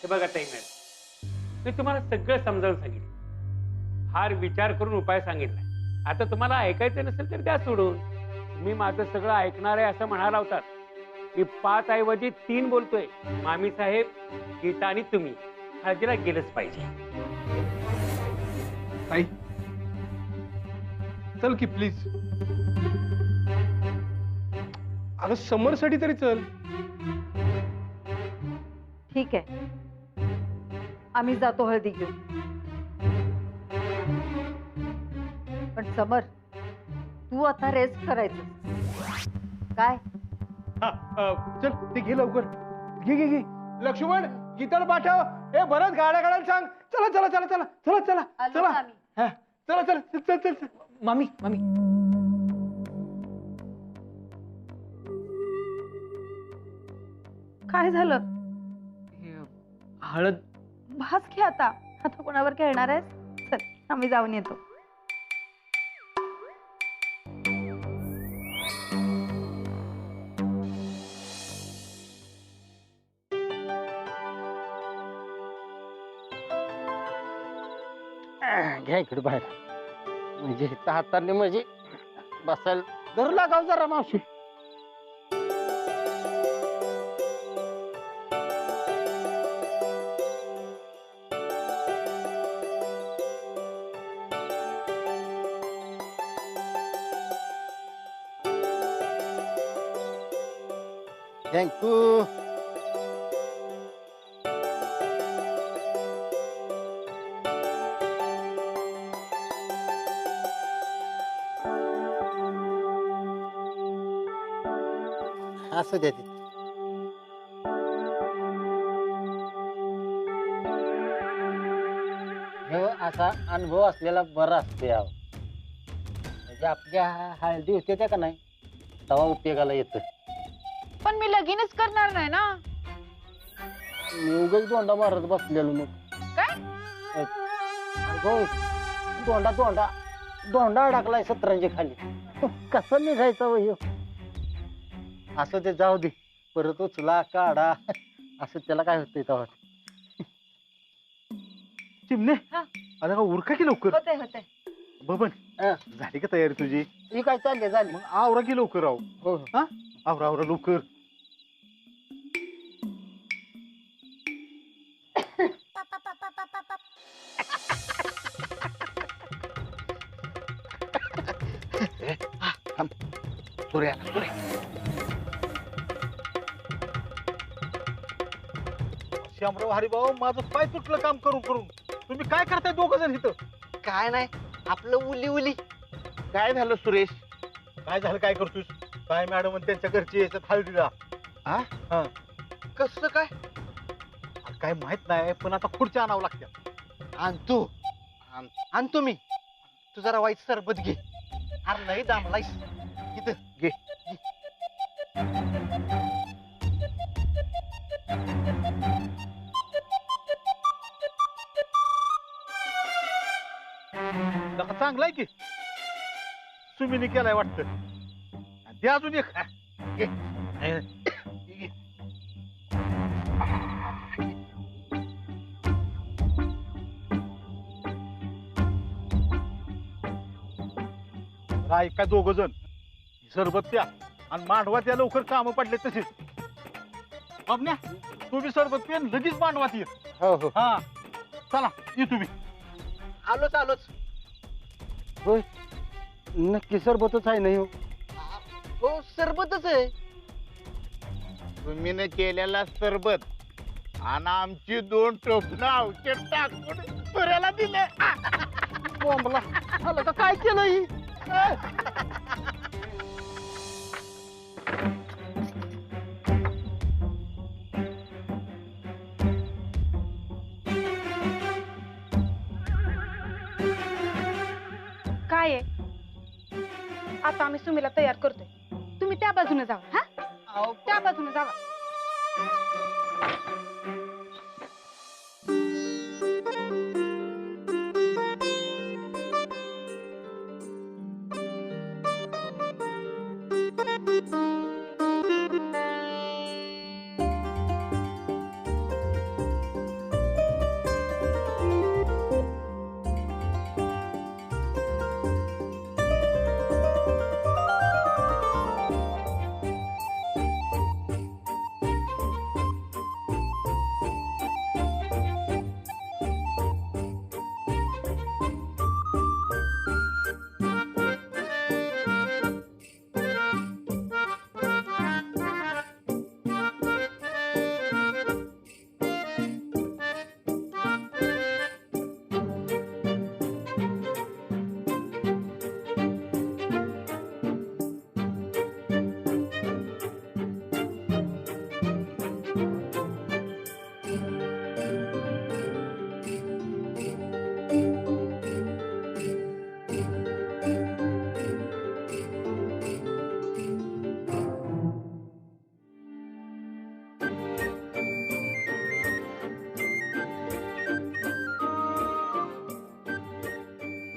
हे बघा ताई मॅडम, मी तुम्हाला सगळं समजावून सांगितलं, फार विचार करून उपाय सांगितलाय. आता तुम्हाला ऐकायचं नसेल तर द्या सोडून. तुम्ही माझं सगळं ऐकणार आहे असं म्हणाला होतात. मी 5 ऐवजी 3 बोलतोय. मामी साहेब, गीता आणि तुम्ही हळदीला गेलंच पाहिजे. ताई चल की प्लीज. अगं समरसाठी तरी चल. ठीक आहे, आम्ही जातो हळदी घेऊन. पण समर, तू आता रेस्ट करायचं काय? चल ते घे लवकर. घे घे घे. लक्ष्मण गीताला पाठव. हे भरत गाड्या काढायला सांग. चला चला चला चला चला चला चला. हा, चला चला चल चल चल. मामी मामी. काय झालं? हळद. भास घे आता. आता कोणावर खेळणार आहेस? चल आम्ही जाऊन येतो. घ्या इकडे बाहेर, म्हणजे हाताने म्हणजे बसायला धरू लागाव जरा मावशी. थँक्यू. असू द्या ते. हे असा अनुभव असलेला बरा असतो यावं. म्हणजे आपल्या हळदी होते त्या का नाही तेव्हा उपयोगाला येतं. पण मी लगीनच करणार नाही ना. मी उगाच दोंडा मारत बसलेलो मग. काय? अगं, दोंडा दोंडा दोंडा अडकलाय सतरांच्या खाली. कसं निघायचं वय? असं ते जाऊ दे, परत उचला काढा असं त्याला काय होतंय तेव्हा. चिमणे. हा. अरे का उरका की लवकर. होते होते. बबन झाली का तयारी तुझी? ही काय चालले झाली. मग आवरा की लवकर. आव हो हा, आवरा आवरा लवकर. सूर्या श्यामराव हरिभाऊ, माझं पाय तुटलं काम करून करून. तुम्ही काय करताय दोघ जण इथं? काय नाही, आपलं उली उली. काय झालं सुरेश? काय झालं? काय करतोस? काय मॅडम आणि त्यांच्या घरची याच्यात हळदीला? हा, कसं काय? काय माहित नाही, पण आता खुर्च्या आणावं लागत्या. आणतो आणतो मी. तू जरा वाईट सरबत घे. अरे नाही दामलायस इथं. घे. नका चांगलाय की, सुमीने केलाय वाटतं. ते अजून एक. घे. घे. ऐका दोघ जण, सरबत प्या आणि मांडवा त्या लवकर काम पडले तसेच. बाबन्या, तू बी सरबत पे लगेच मांडवात ये. हो हो. हा चला, ये तुम्ही. आलोच आलोच. होय, नक्की सरबतच आहे नाही? हो सरबतच आहे. तुम्ही केलेला सरबत आणि आमची 2 टोपणं औषध टाकून पुऱ्याला दिले. बोंबला आलं का? काय केलं ही? काय आहे? आता आम्ही सुमीला तयार करतोय. तुम्ही त्या बाजूने जावा. हा, त्या बाजूने जावा.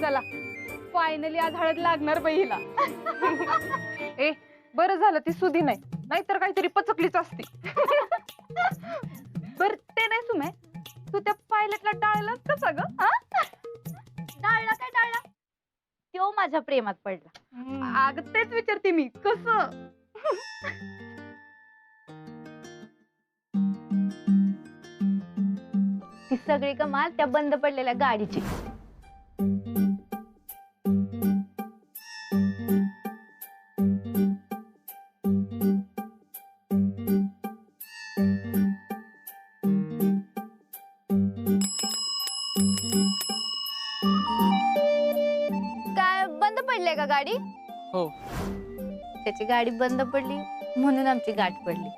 चला फायनली आज हळद लागणार बाई हिला. ए बरं झालं ती सुधी नाही, नाहीतर काहीतरी पचकलीच असती. बर ते नाही सुमे, तू त्या पायलटला टाळलास कसा ग? डाळला काय डाळला? तो माझ्या प्रेमात पडला. अगं तेच विचारते मी, कसं? ती सगळी कमाल त्या बंद पडलेल्या गाडीची. काय बंद पडले का गाडी? हो. त्याची गाडी बंद पडली म्हणून आमची गाठ पडली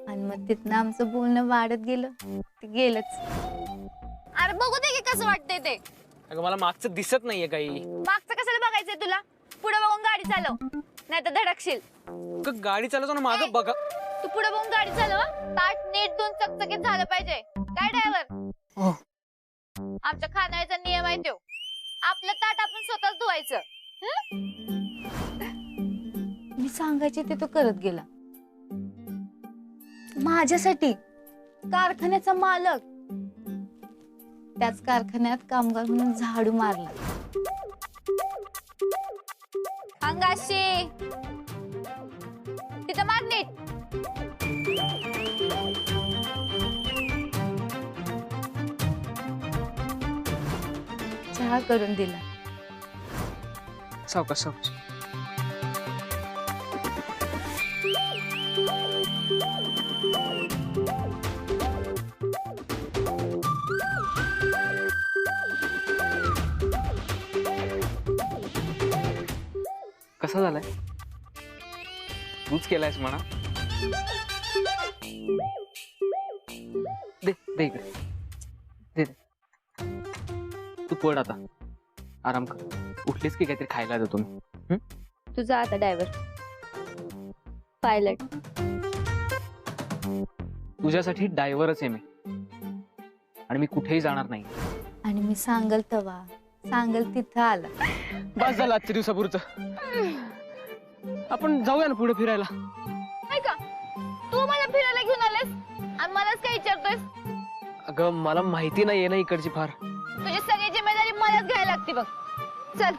आणि मग तिथनं आमचं बोलणं वाढत गेलं, ते गेलंच. अरे बघू दे की कसं वाटतंय ते. अगं मला मागचं दिसत नाहीये काही. मागचं कशाला बघायचंय तुला? पुढे बघून गाडी चालव, नाही तर धडकशील. अगं गाडी चालवताना मागं बघा. तू पुढे बघून गाडी चालव. ताट नीट दोन चकचकीत झालं पाहिजे काय ड्रायव्हर? हो. आमच्या खाण्याचा नियम आहे तो. आपलं ताट आपण स्वतःच धुवायचं. मी सांगायचे ते तो करत गेला. माझ्यासाठी कारखान्याचा मालक त्याच कारखान्यात कामगार म्हणून झाडू मारला. अंगाशी तिथं मार नीट. चहा करून दिला. सावकाश सावकाश. कसा झालाय? तूच केलायस म्हणा. दे दे इकडे दे दे. तू पड आता, आराम कर. उठलीस की काहीतरी खायला देतो मी. तुझा आता ड्रायव्हर पायलट. तुझ्यासाठी ड्रायव्हरच आहे मी, आणि मी कुठेही जाणार नाही. आणि मी सांगल तवा सांगल तिथं आला. बस झालं आजच्या दिवसापुरतं. आपण जाऊया ना पुढे फिरायला. नाही का तू मला फिरायला घेऊन आलेस आणि मलाच काय विचारतोयस? अगं मला माहिती नाहीये ना इकडची फार. तुझी सगळी जिम्मेदारी मलाच घ्यायला लागते बघ. चल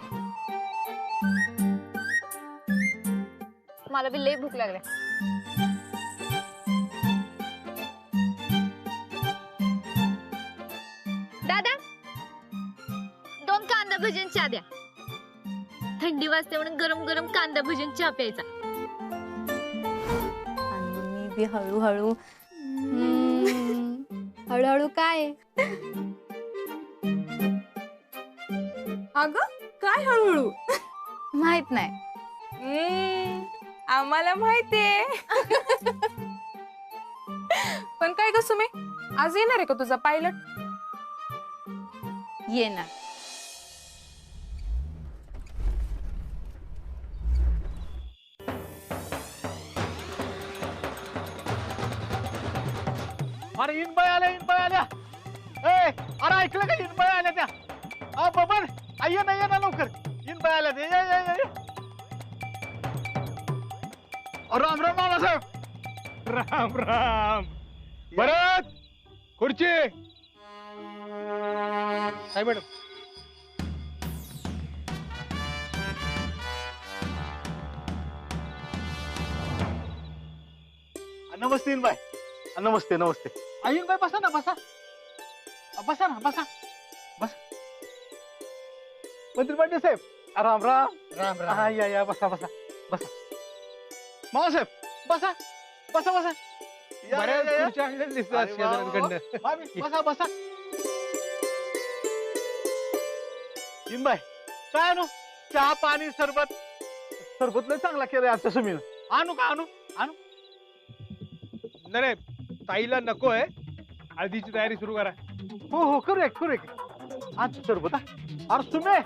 मला बी लई भूक लागल्या. दादा 2 कांदा भजन चहा द्या. थंडी वाजते म्हणून गरम गरम कांदा भजन चहा प्यायचा. आणि मी बी हळूहळू हळूहळू काय अगं काय हळूहळू? माहित नाही. आम्हाला माहितीये. पण काय ग सुमे, आज येणार आहे का तुझा पायलट? येणार. अरे इनबाई आल्या. ए अरे ऐकलं का इनबाई आल्या त्या? बबन ये ना लवकर. इनबाई आल्या त्या. ये. राम राम मामासाहेब. राम. परत खुर्ची. काय मॅडम? नमस्ते इनबाई. नमस्ते. इनबाई बसा ना. मंत्री पाटील साहेब राम राम. राम. या बसा. मामासाहेब बसा. या, बऱ्याच या. खुर्च्या आणलेल्या दिसतात अरे वा, वा, वा. शेजाऱ्यांकडनं. मामी, बसा. इनबाई काय आणू? चहा पाणी सरबत लय चांगला केलाय आजच्या सुमीनं. आणू का? आणू नाही ताईला नको आहे. हळदीची तयारी सुरू करा. हो करूया. आज सरबत. अरे सुमे.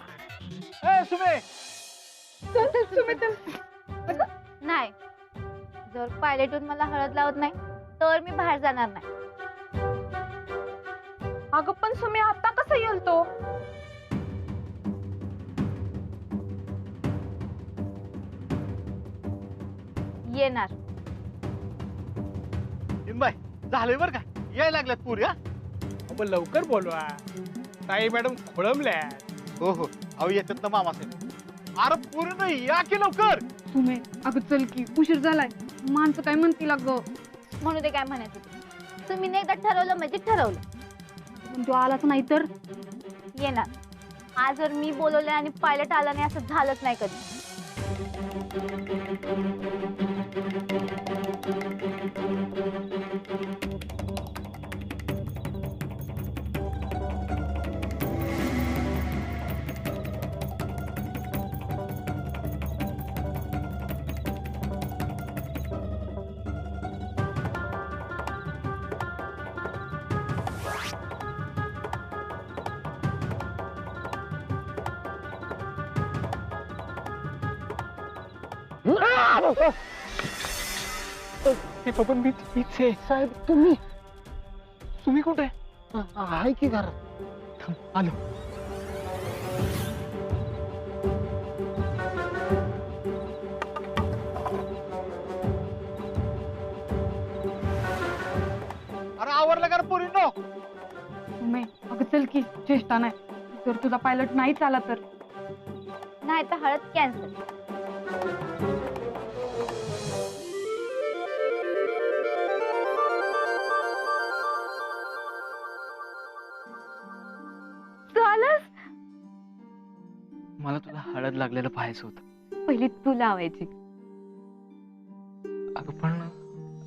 नाही जर पायलटून मला हळद लावत नाही तर मी बाहेर जाणार नाही. अगं पण सुमे आता कसं येईल तो? येणार. इनबाई झालंय बरं का यायला लागल्यात पुरी हा. आपण लवकर बोलवा, ताई मॅडम खोळंबल्या. हो हो अहो येतात ना मामासाहेब. अरे पूर्ण या की लवकर. तुम्ही अगं चल की उशीर झालाय, माणसं काय म्हणतील अगं. म्हणू दे काय म्हणायचं ते. तुम्ही नाही एकदा ठरवलं म्हणजे ठरवलं. पण तो आलाच नाही तर येणार. आज जर मी बोलवले आणि पायलट आला नाही असं झालंच नाही कधी. हे पवन मी मीच आहे. साहेब तुम्ही तुम्ही कुठे? आहे की घरात? थांब, आलो. अरे आवरलं का पोरींनो? तुम्ही अगं चल की, चेष्टा नाही. जर तुझा पायलट नाही आला तर नाही तर हळद कॅन्सल. झालंच. मला तुला हळद लागलेलं पाहायचं होतं. पहिली तू लावायची. अगं पण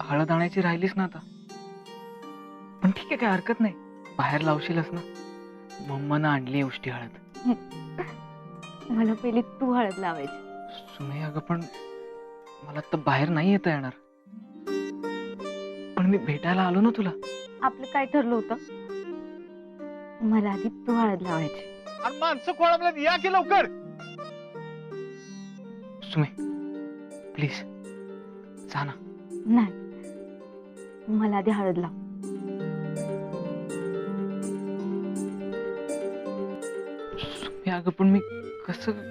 हळद आणायची राहिलीच ना आता. पण ठीक आहे, काय हरकत नाही. बाहेर लावशीलच ना. मम्मानं आणली उष्टी हळद. मला पहिली तू हळद लावायची. सुने अगं पण मला तर बाहेर नाही येता येणार. पण मी भेटायला आलो ना तुला. आपलं काय ठरलं होतं? मला आधी तू हळद लावायची. अरे माणसं खोळंबल्यात या की लवकर. सुमे प्लीज जा ना. नाही, मला आधी हळद लाव. सुमे अगं पण मी कसं.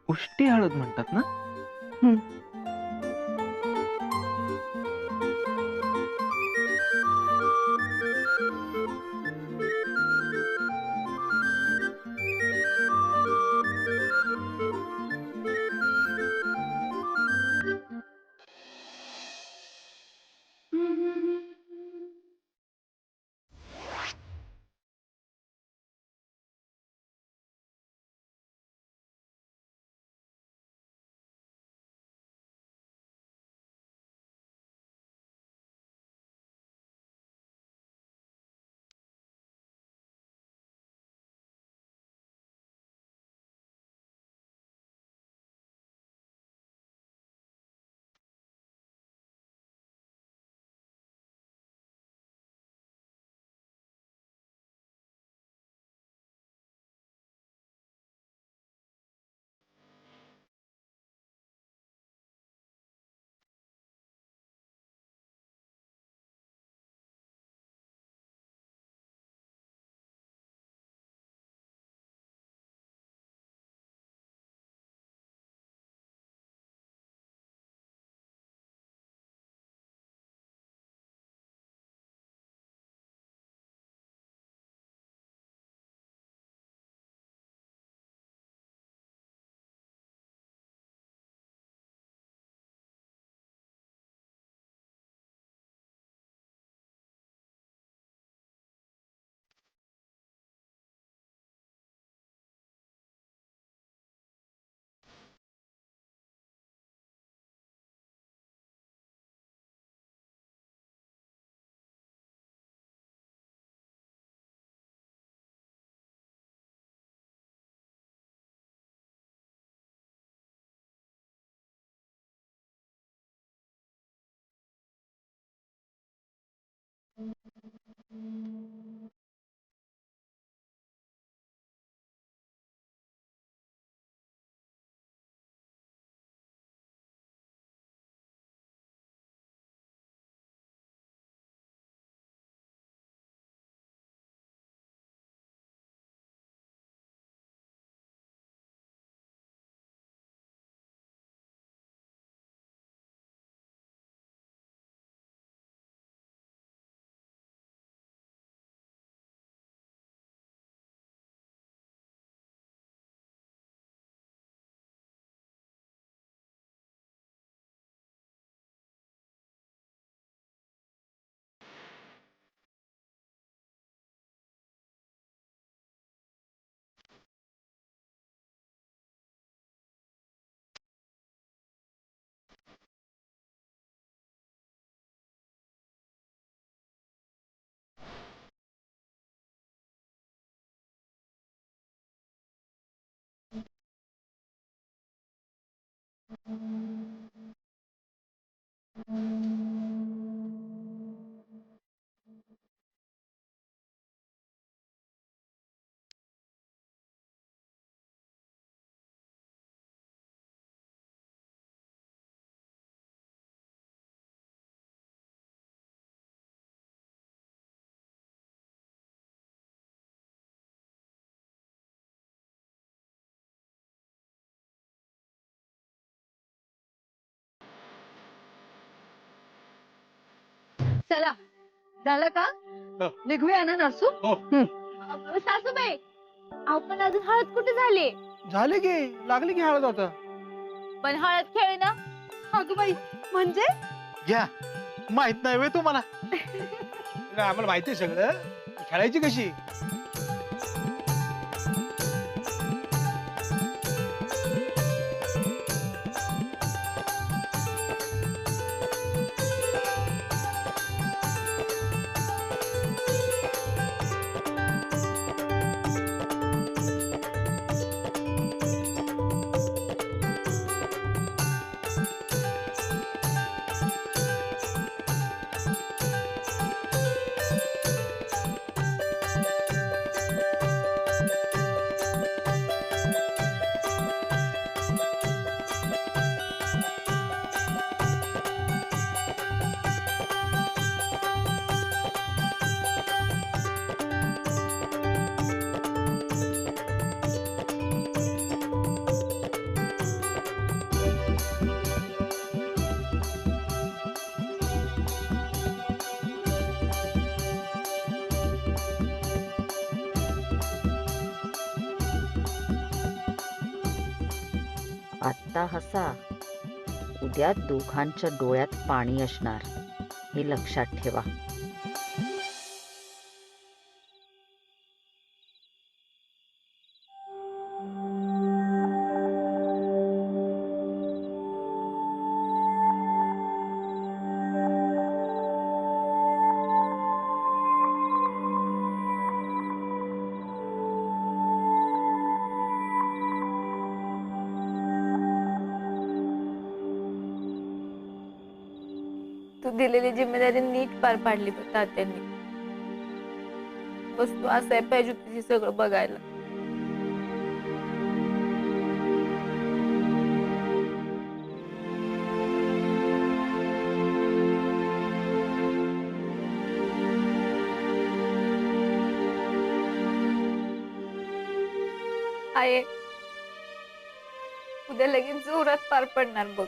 उष्टी हळद म्हणतात ना? चला झालं का हो. निघूया ना नसू हो. सासूबाई आपण अजून हळद कुठे झाली झाले की लागली की हळद आता पण हळद खेळ ना अगं बाई म्हणजे घ्या माहित नाही वे तुम्हाला नाही, आम्हाला माहिती आहे सगळं खेळायची कशी आत्ता हसा उद्या दोघांच्या डोळ्यात पाणी असणार हे लक्षात ठेवा. तू दिलेली जिम्मेदारी नीट पार पाडली बघ तात्यांनी बस तू असाय पाहिजे तुझी सगळं बघायला आहे उद्या लगेच जोरात पार पडणार बघ